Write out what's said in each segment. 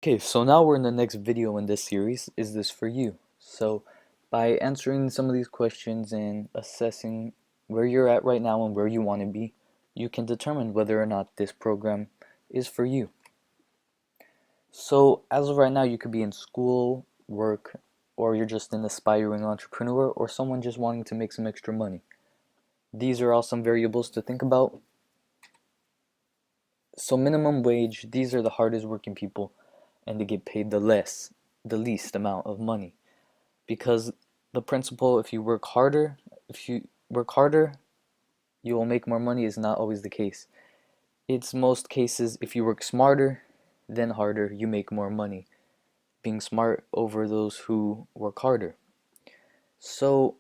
Okay, so now we're in the next video in this series, Is This For You? So by answering some of these questions and assessing where you're at right now and where you want to be, you can determine whether or not this program is for you. So as of right now, you could be in school, work, or you're just an aspiring entrepreneur or someone just wanting to make some extra money. These are all some variables to think about. So minimum wage, these are the hardest working people and they get paid the least amount of money. Because the principle, if you work harder, you will make more money is not always the case. It's most cases if you work smarter, then harder, you make more money. Being smart over those who work harder. So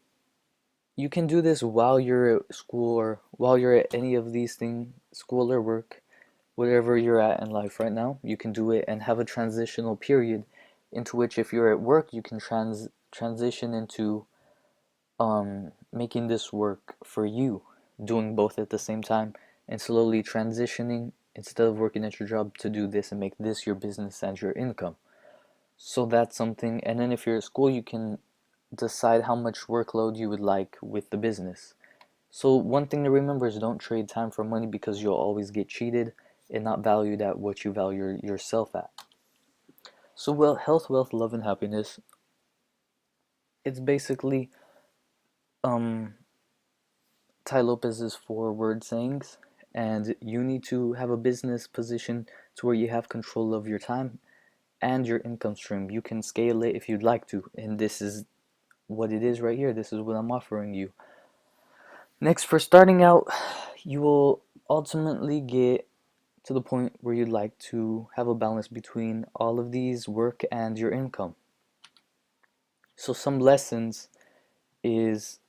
you can do this while you're at school or while you're at any of these things, school or work, whatever you're at in life right now, you can do it and have a transitional period into which if you're at work, you can transition into making this work for you, doing both at the same time and slowly transitioning instead of working at your job to do this and make this your business and your income. So that's something. And then if you're at school, you can decide how much workload you would like with the business. So one thing to remember is don't trade time for money because you'll always get cheated and not valued at what you value yourself at. So well, health, wealth, love, and happiness. It's basically um Tai Lopez's 4 word sayings, and you need to have a business position to where you have control of your time and your income stream. You can scale it if you'd like to, and this is what it is right here. This is what I'm offering you. Next, for starting out, you will ultimately get to the point where you'd like to have a balance between all of these work and your income. So some lessons is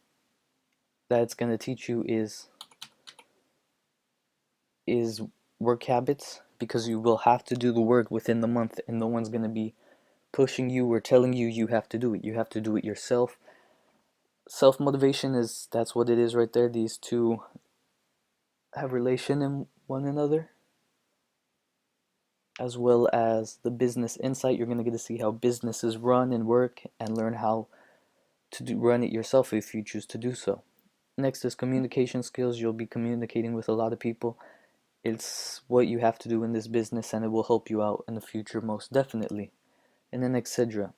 that it's going to teach you is work habits, because you will have to do the work within the month and no one's going to be pushing you or telling you you have to do it. You have to do it yourself. Self motivation is that's what it is right there. These two have relation in one another, as well as the business insight. You're going to get to see how businesses run and work and learn how to run it yourself if you choose to do so. Next is communication skills. You'll be communicating with a lot of people. It's what you have to do in this business and it will help you out in the future most definitely. And then etc.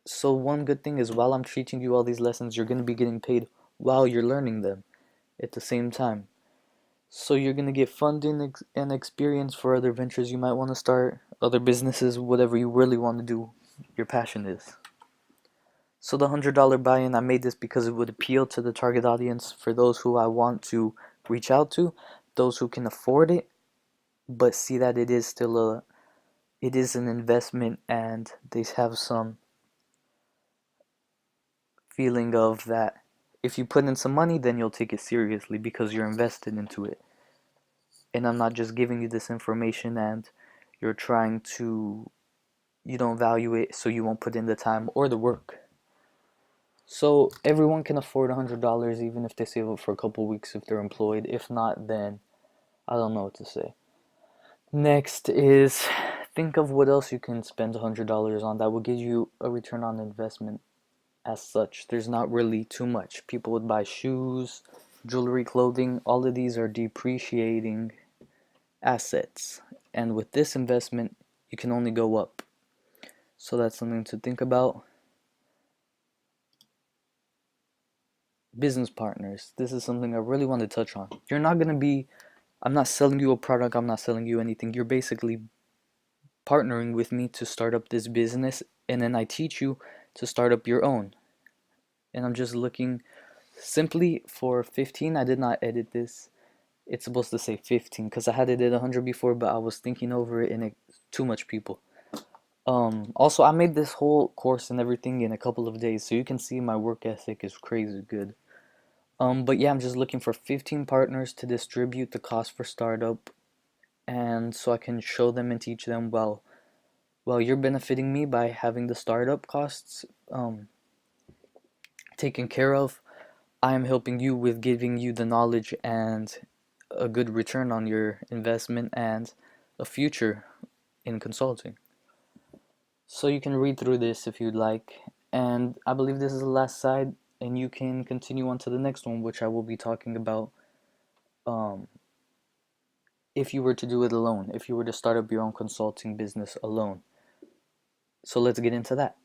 So one good thing is while I'm teaching you all these lessons, you're going to be getting paid while you're learning them at the same time. So you're going to get funding and experience for other ventures you might want to start, other businesses, whatever you really want to do, your passion is. So the $100 buy-in, I made this because it would appeal to the target audience for those who I want to reach out to, those who can afford it, but see that it is still it is an investment and they have some feeling of that if you put in some money, then you'll take it seriously because you're invested into it. And I'm not just giving you this information and you're trying to, you don't value it so you won't put in the time or the work. So everyone can afford $100 even if they save up for a couple weeks if they're employed. If not, then I don't know what to say. Next is think of what else you can spend $100 on that will give you a return on investment. As such, there's not really too much. People would buy shoes, jewelry, clothing. All of these are depreciating assets, and with this investment you can only go up. So that's something to think about. Business partners, this is something I really want to touch on. You're not going to be, I'm not selling you a product, I'm not selling you anything. You're basically partnering with me to start up this business, and then I teach you to start up your own. And I'm just looking simply for 15. I did not edit this. It's supposed to say 15 because I had it at 100 before, but I was thinking over it and too much people. Also, I made this whole course and everything in a couple of days, so you can see my work ethic is crazy good. But yeah, I'm just looking for 15 partners to distribute the cost for startup, and so I can show them and teach them while you're benefiting me by having the startup costs taken care of. I am helping you with giving you the knowledge and a good return on your investment and a future in consulting. So you can read through this if you'd like, and I believe this is the last side, and you can continue on to the next one, which I will be talking about um, if you were to do it alone, if you were to start up your own consulting business alone. So let's get into that.